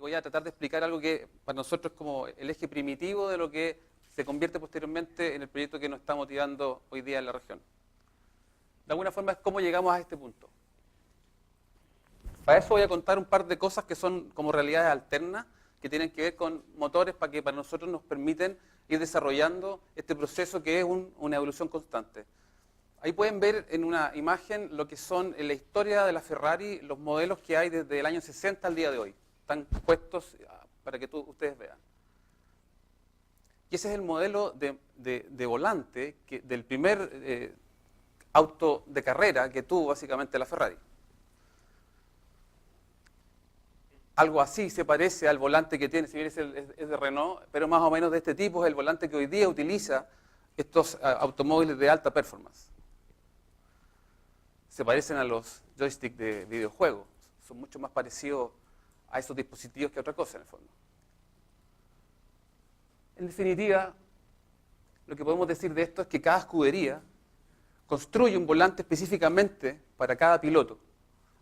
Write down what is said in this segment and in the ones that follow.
voy a tratar de explicar algo que para nosotros es como el eje primitivo de lo que se convierte posteriormente en el proyecto que nos está motivando hoy día en la región. De alguna forma es cómo llegamos a este punto. Para eso voy a contar un par de cosas que son como realidades alternas, que tienen que ver con motores para que para nosotros nos permiten ir desarrollando este proceso que es una evolución constante. Ahí pueden ver en una imagen lo que son en la historia de la Ferrari, los modelos que hay desde el año 60 al día de hoy. Están puestos para que ustedes vean. Y ese es el modelo de volante del primer auto de carrera que tuvo básicamente la Ferrari. Algo así se parece al volante que tiene, si bien es de Renault, pero más o menos de este tipo es el volante que hoy día utiliza estos automóviles de alta performance. Se parecen a los joysticks de videojuegos, son mucho más parecidos a esos dispositivos que otra cosa en el fondo. En definitiva, lo que podemos decir de esto es que cada escudería construye un volante específicamente para cada piloto.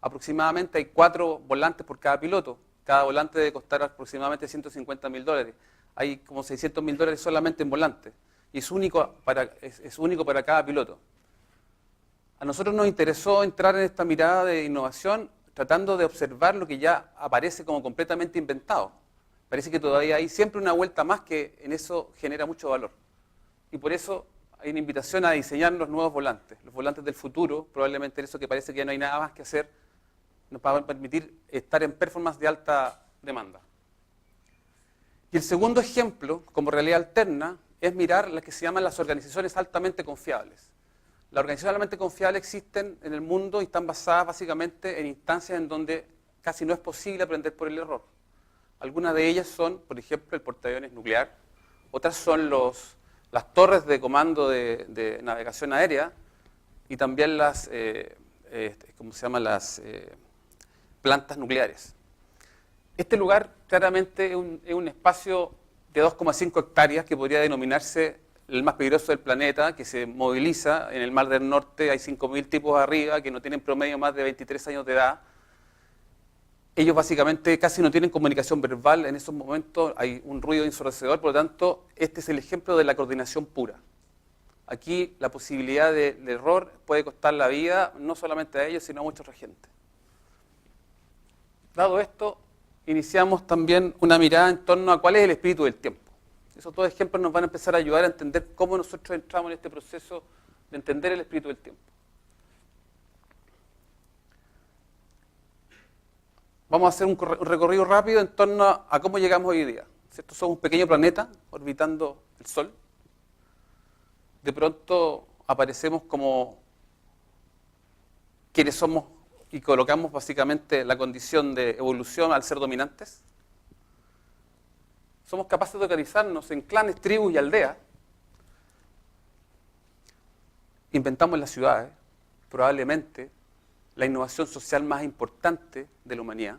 Aproximadamente hay 4 volantes por cada piloto. Cada volante debe costar aproximadamente $150.000. Hay como $600.000 solamente en volantes. Y es único para cada piloto. A nosotros nos interesó entrar en esta mirada de innovación tratando de observar lo que ya aparece como completamente inventado. Parece que todavía hay siempre una vuelta más que en eso genera mucho valor. Y por eso hay una invitación a diseñar los nuevos volantes. Los volantes del futuro, probablemente eso que parece que ya no hay nada más que hacer, nos va a permitir estar en performance de alta demanda. Y el segundo ejemplo, como realidad alterna, es mirar las que se llaman las organizaciones altamente confiables. Las organizaciones altamente confiables existen en el mundo y están basadas básicamente en instancias en donde casi no es posible aprender por el error. Algunas de ellas son, por ejemplo, el portaaviones nuclear, otras son las torres de comando de navegación aérea y también las plantas nucleares. Este lugar claramente es un espacio de 2,5 hectáreas que podría denominarse el más peligroso del planeta, que se moviliza en el Mar del Norte. Hay 5.000 tipos arriba que no tienen promedio más de 23 años de edad. Ellos básicamente casi no tienen comunicación verbal en esos momentos, hay un ruido ensordecedor, por lo tanto, este es el ejemplo de la coordinación pura. Aquí la posibilidad de error puede costar la vida, no solamente a ellos, sino a mucha otra gente. Dado esto, iniciamos también una mirada en torno a cuál es el espíritu del tiempo. Esos 2 ejemplos nos van a empezar a ayudar a entender cómo nosotros entramos en este proceso de entender el espíritu del tiempo. Vamos a hacer un recorrido rápido en torno a cómo llegamos hoy día. ¿Cierto? Somos un pequeño planeta orbitando el Sol. De pronto aparecemos como quienes somos y colocamos básicamente la condición de evolución al ser dominantes. Somos capaces de organizarnos en clanes, tribus y aldeas. Inventamos las ciudades, probablemente la innovación social más importante de la humanidad.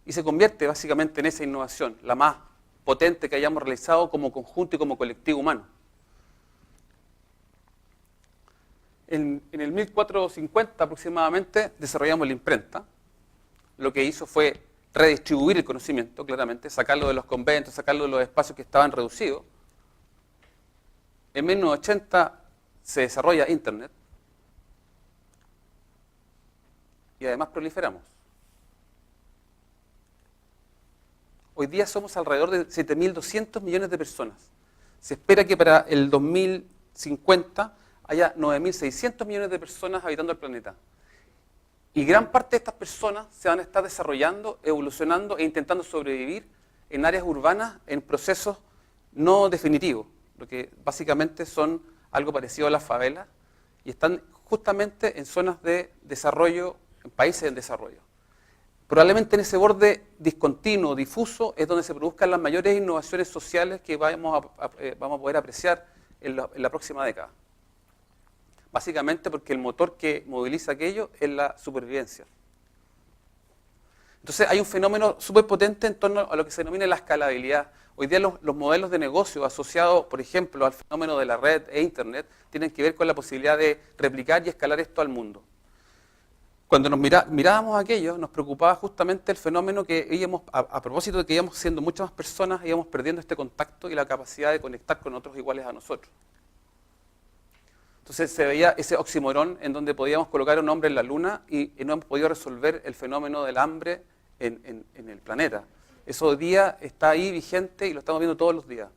Y se convierte básicamente en esa innovación, la más potente que hayamos realizado como conjunto y como colectivo humano. En el 1450 aproximadamente desarrollamos la imprenta. Lo que hizo fue redistribuir el conocimiento, claramente, sacarlo de los conventos, sacarlo de los espacios que estaban reducidos. En 1980 se desarrolla Internet y además proliferamos. Hoy día somos alrededor de 7.200 millones de personas. Se espera que para el 2050 haya 9.600 millones de personas habitando el planeta. Y gran parte de estas personas se van a estar desarrollando, evolucionando e intentando sobrevivir en áreas urbanas en procesos no definitivos, lo que básicamente son algo parecido a las favelas y están justamente en zonas de desarrollo, en países en desarrollo. Probablemente en ese borde discontinuo, difuso, es donde se produzcan las mayores innovaciones sociales que vamos a poder apreciar en la próxima década. Básicamente porque el motor que moviliza aquello es la supervivencia. Entonces hay un fenómeno súper potente en torno a lo que se denomina la escalabilidad. Hoy día los modelos de negocio asociados, por ejemplo, al fenómeno de la red e Internet, tienen que ver con la posibilidad de replicar y escalar esto al mundo. Cuando mirábamos aquello, nos preocupaba justamente el fenómeno que íbamos, a propósito de que íbamos siendo muchas más personas, íbamos perdiendo este contacto y la capacidad de conectar con otros iguales a nosotros. Entonces se veía ese oxímoron en donde podíamos colocar a un hombre en la luna y no hemos podido resolver el fenómeno del hambre en el planeta. Eso hoy día está ahí vigente y lo estamos viendo todos los días.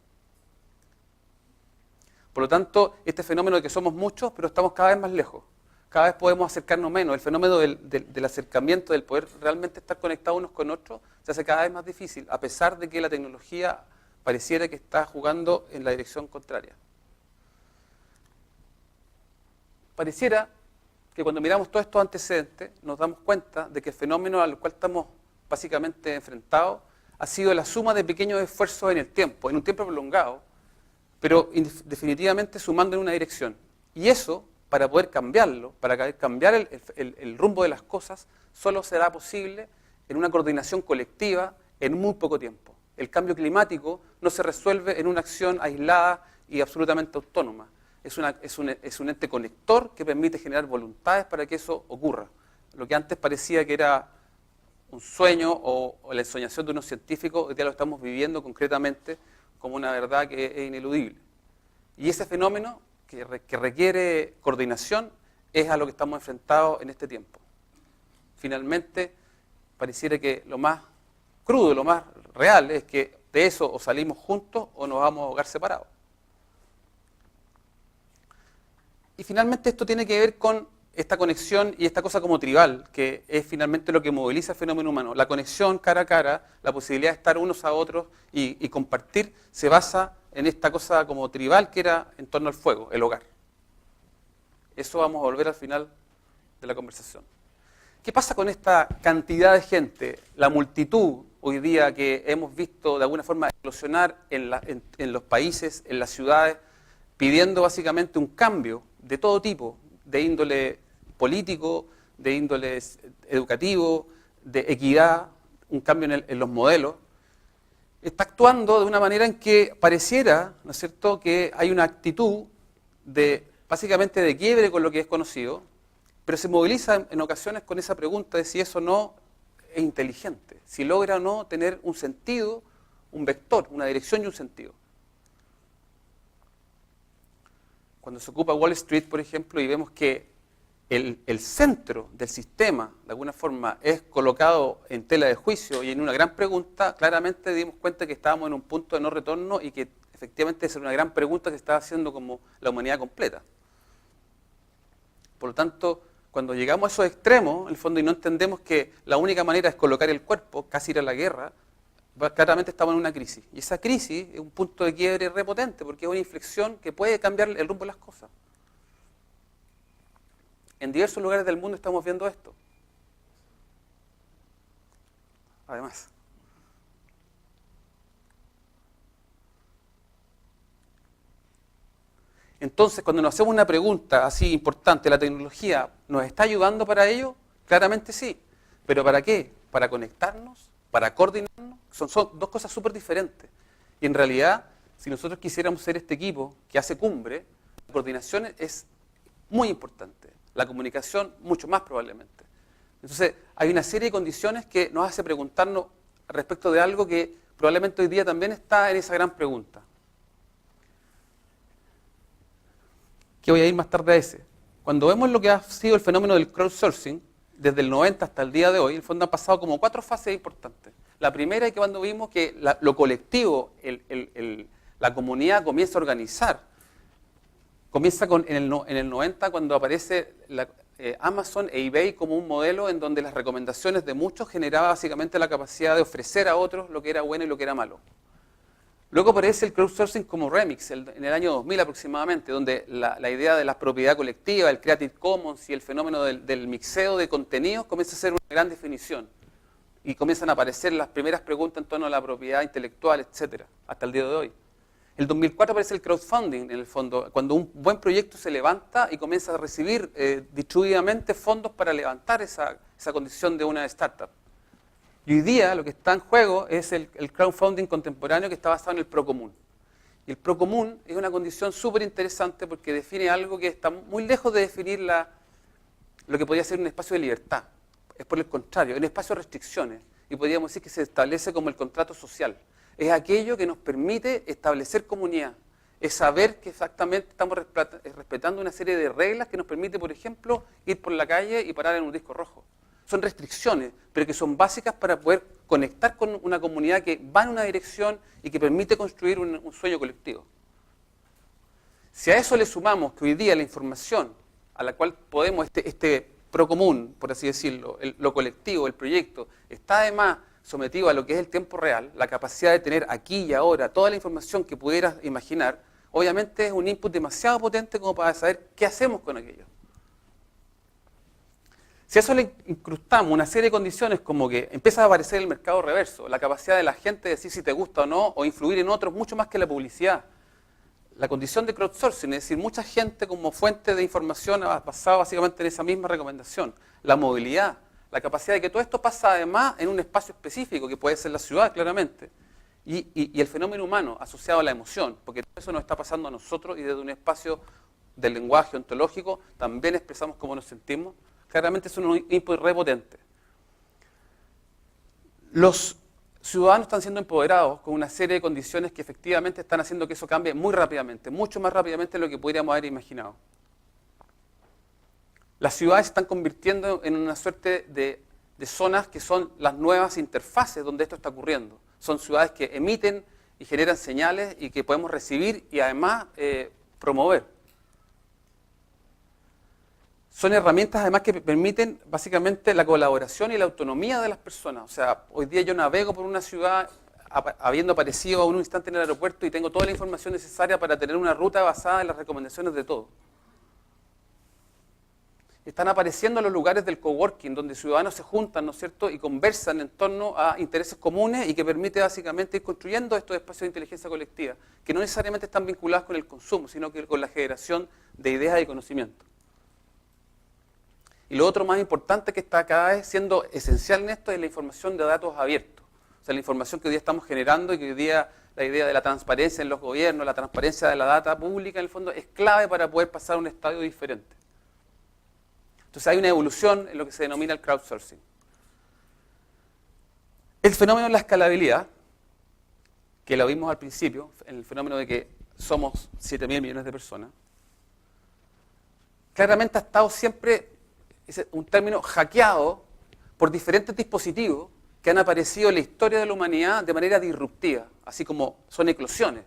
Por lo tanto, este fenómeno de que somos muchos, pero estamos cada vez más lejos. Cada vez podemos acercarnos menos. El fenómeno del acercamiento, del poder realmente estar conectados unos con otros, se hace cada vez más difícil, a pesar de que la tecnología pareciera que está jugando en la dirección contraria. Pareciera que cuando miramos todos estos antecedentes, nos damos cuenta de que el fenómeno al cual estamos básicamente enfrentados ha sido la suma de pequeños esfuerzos en el tiempo, en un tiempo prolongado, pero definitivamente sumando en una dirección. Y eso, para poder cambiarlo, para cambiar el rumbo de las cosas, solo será posible en una coordinación colectiva en muy poco tiempo. El cambio climático no se resuelve en una acción aislada y absolutamente autónoma. Es un ente conector que permite generar voluntades para que eso ocurra. Lo que antes parecía que era un sueño o la ensoñación de unos científicos, hoy día lo estamos viviendo concretamente como una verdad que es ineludible. Y ese fenómeno que requiere coordinación es a lo que estamos enfrentados en este tiempo. Finalmente, pareciera que lo más crudo, lo más real es que de eso o salimos juntos o nos vamos a ahogar separados. Y finalmente esto tiene que ver con esta conexión y esta cosa como tribal, que es finalmente lo que moviliza el fenómeno humano. La conexión cara a cara, la posibilidad de estar unos a otros y compartir, se basa en esta cosa como tribal que era en torno al fuego, el hogar. Eso vamos a volver al final de la conversación. ¿Qué pasa con esta cantidad de gente, la multitud hoy día que hemos visto de alguna forma explosionar en los países, en las ciudades, pidiendo básicamente un cambio de todo tipo, de índole político, de índole educativo, de equidad, un cambio en los modelos? Está actuando de una manera en que pareciera, ¿no es cierto?, que hay una actitud básicamente de quiebre con lo que es conocido, pero se moviliza en ocasiones con esa pregunta de si eso no es inteligente, si logra o no tener un sentido, un vector, una dirección y un sentido. Cuando se ocupa Wall Street, por ejemplo, y vemos que el centro del sistema, de alguna forma, es colocado en tela de juicio y en una gran pregunta, claramente dimos cuenta que estábamos en un punto de no retorno y que efectivamente esa era una gran pregunta que estaba haciendo como la humanidad completa. Por lo tanto, cuando llegamos a esos extremos, en el fondo, y no entendemos que la única manera es colocar el cuerpo, casi ir a la guerra, claramente estamos en una crisis. Y esa crisis es un punto de quiebre repotente, porque es una inflexión que puede cambiar el rumbo de las cosas. En diversos lugares del mundo estamos viendo esto. Además. Entonces, cuando nos hacemos una pregunta así importante, ¿la tecnología nos está ayudando para ello? Claramente sí. ¿Pero para qué? ¿Para conectarnos? ¿Para coordinarnos? Son dos cosas súper diferentes. Y en realidad, si nosotros quisiéramos ser este equipo que hace cumbre, la coordinación es muy importante. La comunicación mucho más probablemente. Entonces, hay una serie de condiciones que nos hace preguntarnos respecto de algo que probablemente hoy día también está en esa gran pregunta. Que voy a ir más tarde a ese. Cuando vemos lo que ha sido el fenómeno del crowdsourcing, desde el 90 hasta el día de hoy, en el fondo han pasado como 4 fases importantes. La primera es que cuando vimos que lo colectivo, la comunidad comienza a organizar. Comienza en el 90 cuando aparece Amazon e eBay como un modelo en donde las recomendaciones de muchos generaba básicamente la capacidad de ofrecer a otros lo que era bueno y lo que era malo. Luego aparece el crowdsourcing como remix en el año 2000 aproximadamente, donde la idea de la propiedad colectiva, el Creative Commons y el fenómeno del mixeo de contenidos comienza a ser una gran definición. Y comienzan a aparecer las primeras preguntas en torno a la propiedad intelectual, etcétera, hasta el día de hoy. El 2004 aparece el crowdfunding, en el fondo, cuando un buen proyecto se levanta y comienza a recibir distribuidamente fondos para levantar esa condición de una startup. Y hoy día lo que está en juego es el crowdfunding contemporáneo que está basado en el procomún. Y el procomún es una condición súper interesante porque define algo que está muy lejos de definir la lo que podría ser un espacio de libertad. Es por el contrario, un espacio de restricciones. Y podríamos decir que se establece como el contrato social. Es aquello que nos permite establecer comunidad. Es saber que exactamente estamos respetando una serie de reglas que nos permite, por ejemplo, ir por la calle y parar en un disco rojo. Son restricciones, pero que son básicas para poder conectar con una comunidad que va en una dirección y que permite construir un sueño colectivo. Si a eso le sumamos que hoy día la información a la cual podemos, este pro común, por así decirlo, lo colectivo, el proyecto, está además sometido a lo que es el tiempo real, la capacidad de tener aquí y ahora toda la información que pudieras imaginar, obviamente es un input demasiado potente como para saber qué hacemos con aquello. Si a eso le incrustamos una serie de condiciones como que empieza a aparecer el mercado reverso, la capacidad de la gente de decir si te gusta o no, o influir en otros mucho más que la publicidad, la condición de crowdsourcing, es decir, mucha gente como fuente de información basada básicamente en esa misma recomendación, la movilidad, la capacidad de que todo esto pasa además en un espacio específico, que puede ser la ciudad claramente, y el fenómeno humano asociado a la emoción, porque todo eso nos está pasando a nosotros y desde un espacio del lenguaje ontológico también expresamos cómo nos sentimos. Claramente es un input re potente. Los ciudadanos están siendo empoderados con una serie de condiciones que efectivamente están haciendo que eso cambie muy rápidamente, mucho más rápidamente de lo que podríamos haber imaginado. Las ciudades se están convirtiendo en una suerte de zonas que son las nuevas interfaces donde esto está ocurriendo. Son ciudades que emiten y generan señales y que podemos recibir y además promover. Son herramientas además que permiten básicamente la colaboración y la autonomía de las personas. O sea, hoy día yo navego por una ciudad habiendo aparecido a un instante en el aeropuerto y tengo toda la información necesaria para tener una ruta basada en las recomendaciones de todo. Están apareciendo los lugares del coworking, donde ciudadanos se juntan, ¿no es cierto?, y conversan en torno a intereses comunes y que permite básicamente ir construyendo estos espacios de inteligencia colectiva, que no necesariamente están vinculados con el consumo, sino que con la generación de ideas y conocimiento. Y lo otro más importante que está cada vez siendo esencial en esto es la información de datos abiertos. O sea, la información que hoy día estamos generando y que hoy día la idea de la transparencia en los gobiernos, la transparencia de la data pública en el fondo es clave para poder pasar a un estadio diferente. Entonces hay una evolución en lo que se denomina el crowdsourcing. El fenómeno de la escalabilidad, que lo vimos al principio, el fenómeno de que somos 7.000 millones de personas, claramente ha estado siempre, es un término hackeado por diferentes dispositivos que han aparecido en la historia de la humanidad de manera disruptiva, así como son eclosiones.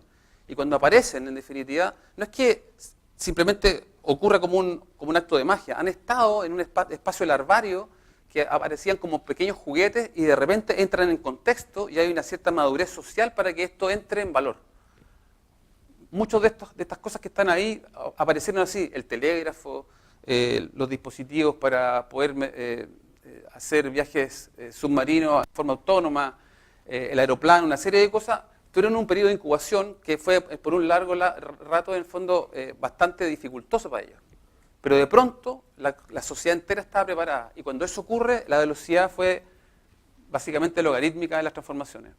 Y cuando aparecen, en definitiva, no es que simplemente ocurra como un acto de magia, han estado en un espacio larvario que aparecían como pequeños juguetes y de repente entran en contexto y hay una cierta madurez social para que esto entre en valor. Muchas de estas cosas que están ahí aparecieron así, el telégrafo, los dispositivos para poder hacer viajes submarinos de forma autónoma, el aeroplano, una serie de cosas, tuvieron un periodo de incubación que fue por un largo rato, en el fondo, bastante dificultoso para ellos. Pero de pronto, la sociedad entera estaba preparada, y cuando eso ocurre, la velocidad fue básicamente logarítmica de las transformaciones.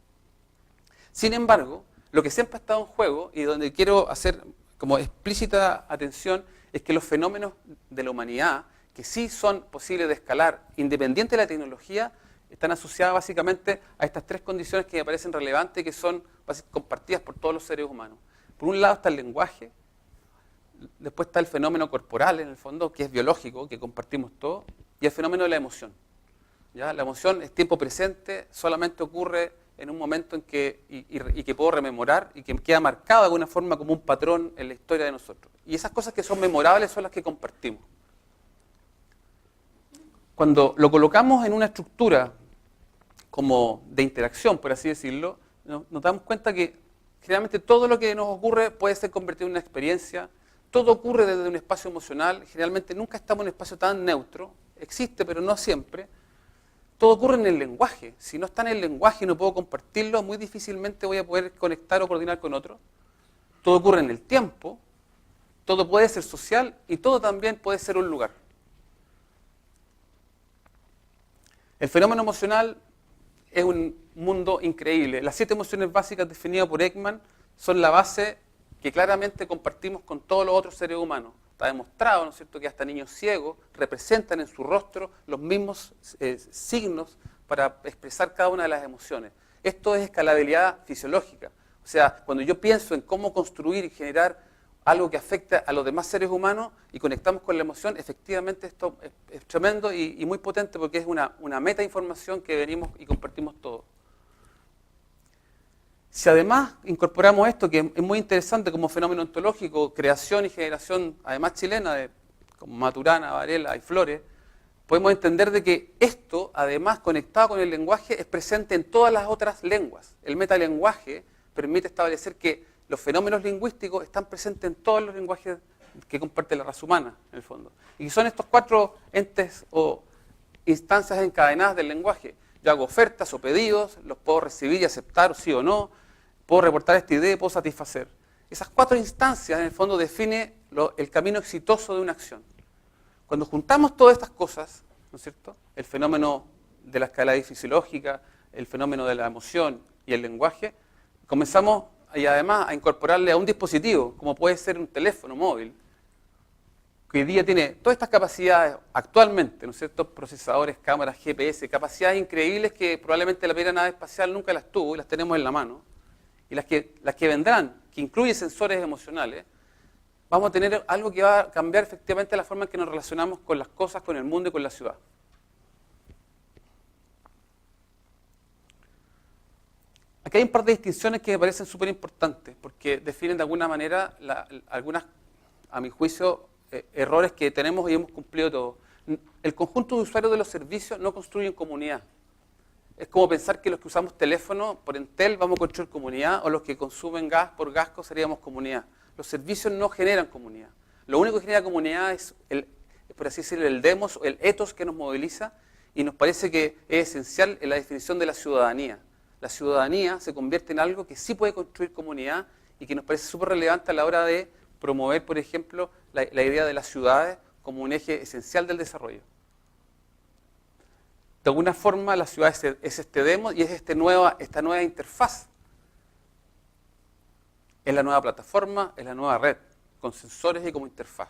Sin embargo, lo que siempre ha estado en juego, y donde quiero hacer como explícita atención, es que los fenómenos de la humanidad, que sí son posibles de escalar, independiente de la tecnología, están asociadas básicamente a estas tres condiciones que me parecen relevantes y que son compartidas por todos los seres humanos. Por un lado está el lenguaje, después está el fenómeno corporal, en el fondo, que es biológico, que compartimos todos, y el fenómeno de la emoción. ¿Ya? La emoción es tiempo presente, solamente ocurre en un momento en que, y que puedo rememorar y que queda marcado de alguna forma como un patrón en la historia de nosotros. Y esas cosas que son memorables son las que compartimos. Cuando lo colocamos en una estructura como de interacción, por así decirlo, nos damos cuenta que generalmente todo lo que nos ocurre puede ser convertido en una experiencia, todo ocurre desde un espacio emocional, generalmente nunca estamos en un espacio tan neutro, existe pero no siempre. Todo ocurre en el lenguaje. Si no está en el lenguaje y no puedo compartirlo, muy difícilmente voy a poder conectar o coordinar con otro. Todo ocurre en el tiempo, todo puede ser social y todo también puede ser un lugar. El fenómeno emocional es un mundo increíble. Las 7 emociones básicas definidas por Ekman son la base que claramente compartimos con todos los otros seres humanos. Está demostrado, ¿no es cierto?, que hasta niños ciegos representan en su rostro los mismos signos para expresar cada una de las emociones. Esto es escalabilidad fisiológica. O sea, cuando yo pienso en cómo construir y generar algo que afecta a los demás seres humanos y conectamos con la emoción, efectivamente esto es tremendo y muy potente porque es una metainformación que venimos y compartimos todos. Si además incorporamos esto, que es muy interesante como fenómeno ontológico, creación y generación, además chilena, como Maturana, Varela y Flores, podemos entender de que esto, además conectado con el lenguaje, es presente en todas las otras lenguas. El metalenguaje permite establecer que los fenómenos lingüísticos están presentes en todos los lenguajes que comparte la raza humana, en el fondo. Y son estos 4 entes o instancias encadenadas del lenguaje. Yo hago ofertas o pedidos, los puedo recibir y aceptar, sí o no, puedo reportar esta idea y puedo satisfacer. Esas 4 instancias, en el fondo, definen el camino exitoso de una acción. Cuando juntamos todas estas cosas, ¿no es cierto?, el fenómeno de la escala fisiológica, el fenómeno de la emoción y el lenguaje, comenzamos y además a incorporarle a un dispositivo, como puede ser un teléfono móvil, que hoy día tiene todas estas capacidades actualmente, ¿no es cierto?, procesadores, cámaras, GPS, capacidades increíbles que probablemente la primera nave espacial nunca las tuvo y las tenemos en la mano. Y las que vendrán, que incluye sensores emocionales, vamos a tener algo que va a cambiar efectivamente la forma en que nos relacionamos con las cosas, con el mundo y con la ciudad. Aquí hay un par de distinciones que me parecen súper importantes, porque definen de alguna manera algunas, a mi juicio, errores que tenemos y hemos cumplido todos. El conjunto de usuarios de los servicios no construyen comunidad. Es como pensar que los que usamos teléfono por Entel vamos a construir comunidad, o los que consumen gas por Gasco seríamos comunidad. Los servicios no generan comunidad. Lo único que genera comunidad es, por así decirlo, el demos, el ethos que nos moviliza, y nos parece que es esencial en la definición de la ciudadanía. La ciudadanía se convierte en algo que sí puede construir comunidad y que nos parece súper relevante a la hora de promover, por ejemplo, la idea de las ciudades como un eje esencial del desarrollo. De alguna forma, la ciudad es este demos y es esta nueva interfaz. Es la nueva plataforma, es la nueva red, con sensores y como interfaz.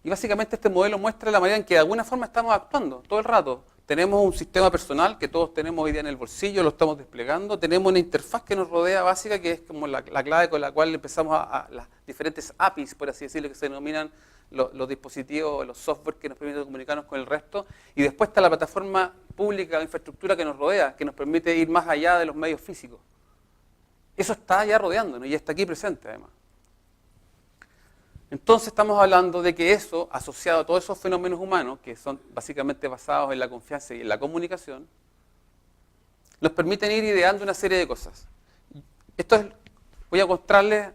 Y básicamente este modelo muestra la manera en que de alguna forma estamos actuando todo el rato. Tenemos un sistema personal que todos tenemos hoy día en el bolsillo, lo estamos desplegando. Tenemos una interfaz que nos rodea básica, que es como la clave con la cual empezamos a las diferentes APIs, por así decirlo, que se denominan los dispositivos, los software que nos permiten comunicarnos con el resto. Y después está la plataforma pública o infraestructura que nos rodea, que nos permite ir más allá de los medios físicos. Eso está ya rodeándonos y está aquí presente además. Entonces estamos hablando de que eso, asociado a todos esos fenómenos humanos, que son básicamente basados en la confianza y en la comunicación, nos permiten ir ideando una serie de cosas. Voy a mostrarles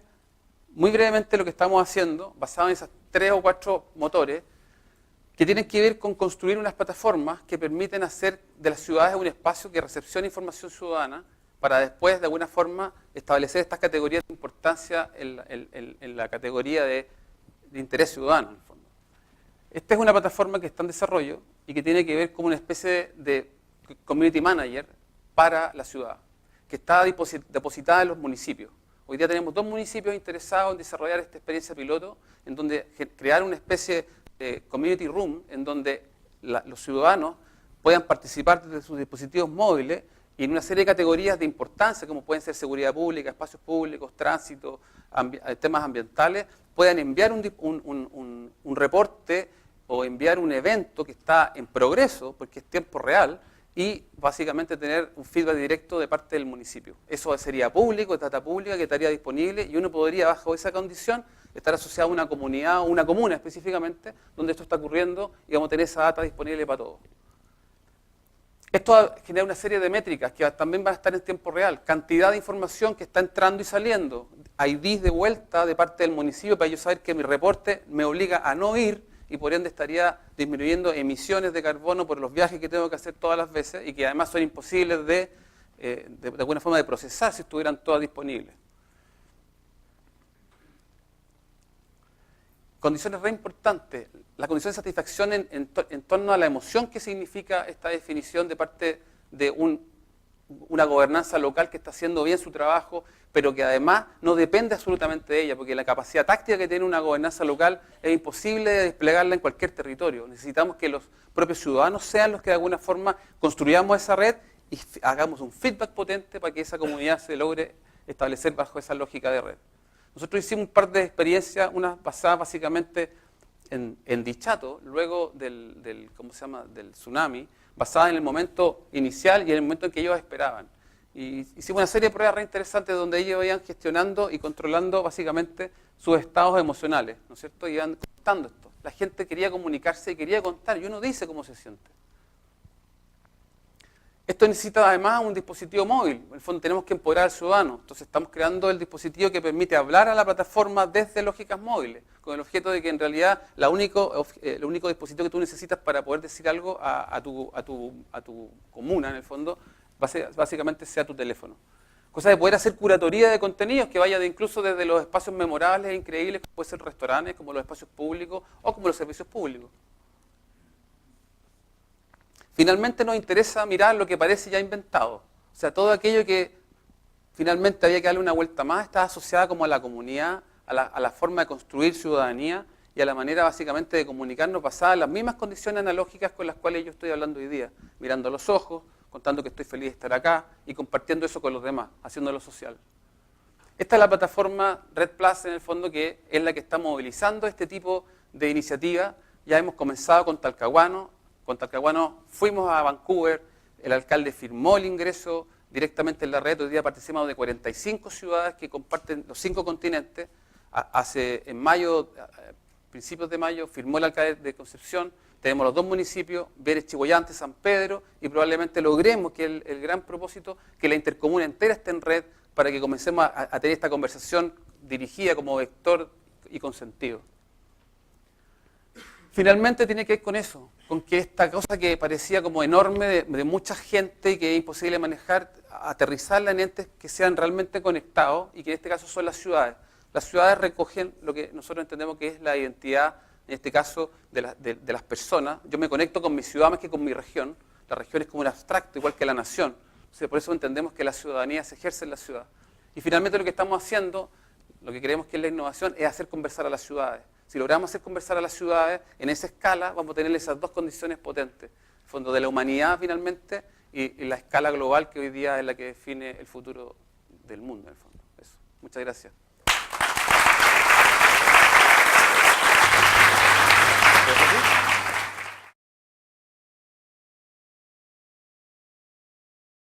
muy brevemente lo que estamos haciendo, basado en esas 3 o 4 motores, que tienen que ver con construir unas plataformas que permiten hacer de las ciudades un espacio que recepcione información ciudadana, para después, de alguna forma, establecer estas categorías de importancia en la categoría de interés ciudadano, en el fondo. Esta es una plataforma que está en desarrollo y que tiene que ver con una especie de community manager para la ciudad, que está depositada en los municipios. Hoy día tenemos 2 municipios interesados en desarrollar esta experiencia piloto, en donde crear una especie de community room, en donde los ciudadanos puedan participar desde sus dispositivos móviles y en una serie de categorías de importancia, como pueden ser seguridad pública, espacios públicos, tránsito, temas ambientales, puedan enviar un reporte o enviar un evento que está en progreso, porque es tiempo real, y básicamente tener un feedback directo de parte del municipio. Eso sería público, es data pública que estaría disponible, y uno podría, bajo esa condición, estar asociado a una comunidad o una comuna específicamente, donde esto está ocurriendo, y vamos a tener esa data disponible para todos. Esto genera una serie de métricas que también van a estar en tiempo real. Cantidad de información que está entrando y saliendo. IDs de vuelta de parte del municipio para yo saber que mi reporte me obliga a no ir y por ende estaría disminuyendo emisiones de carbono por los viajes que tengo que hacer todas las veces y que además son imposibles de alguna forma de procesar si estuvieran todas disponibles. Condiciones re importantes. La condición de satisfacción en torno a la emoción que significa esta definición de parte de un una gobernanza local que está haciendo bien su trabajo, pero que además no depende absolutamente de ella, porque la capacidad táctica que tiene una gobernanza local es imposible de desplegarla en cualquier territorio. Necesitamos que los propios ciudadanos sean los que de alguna forma construyamos esa red y hagamos un feedback potente para que esa comunidad se logre establecer bajo esa lógica de red. Nosotros hicimos un par de experiencias, una basada básicamente en Dichato, luego del tsunami, basada en el momento inicial y en el momento en que ellos esperaban. Y hicimos una serie de pruebas re interesantes donde ellos iban gestionando y controlando básicamente sus estados emocionales, ¿no es cierto? Y iban contando esto. La gente quería comunicarse y quería contar, y uno dice cómo se siente. Esto necesita además un dispositivo móvil. En el fondo tenemos que empoderar al ciudadano. Entonces estamos creando el dispositivo que permite hablar a la plataforma desde lógicas móviles, con el objeto de que en realidad el único dispositivo que tú necesitas para poder decir algo a tu comuna, en el fondo, básicamente sea tu teléfono. Cosa de poder hacer curatoría de contenidos que vaya incluso desde los espacios memorables e increíbles, como pueden ser restaurantes, como los espacios públicos o como los servicios públicos. Finalmente nos interesa mirar lo que parece ya inventado. O sea, todo aquello que finalmente había que darle una vuelta más está asociada como a la comunidad, a la forma de construir ciudadanía y a la manera básicamente de comunicarnos basada en las mismas condiciones analógicas con las cuales yo estoy hablando hoy día. Mirando a los ojos, contando que estoy feliz de estar acá y compartiendo eso con los demás, haciéndolo social. Esta es la plataforma Red Plus, en el fondo, que es la que está movilizando este tipo de iniciativa. Ya hemos comenzado con Talcahuano. Con Talcahuano fuimos a Vancouver, el alcalde firmó el ingreso directamente en la red. Hoy día participamos de 45 ciudades que comparten los 5 continentes. En mayo, principios de mayo, firmó el alcalde de Concepción. Tenemos los 2 municipios, Vélez, Chihuayante, San Pedro, y probablemente logremos que el gran propósito, que la intercomuna entera esté en red para que comencemos a tener esta conversación dirigida como vector y con sentido. Finalmente tiene que ver con eso, con que esta cosa que parecía como enorme de mucha gente y que es imposible manejar, aterrizarla en entes que sean realmente conectados y que en este caso son las ciudades. Las ciudades recogen lo que nosotros entendemos que es la identidad, en este caso, de las personas. Yo me conecto con mi ciudad más que con mi región. La región es como un abstracto, igual que la nación. Entonces, por eso entendemos que la ciudadanía se ejerce en la ciudad. Y finalmente lo que estamos haciendo, lo que creemos que es la innovación, es hacer conversar a las ciudades. Si logramos hacer conversar a las ciudades, en esa escala vamos a tener esas 2 condiciones potentes. El fondo de la humanidad, finalmente, y la escala global que hoy día es la que define el futuro del mundo, en el fondo. Eso. Muchas gracias.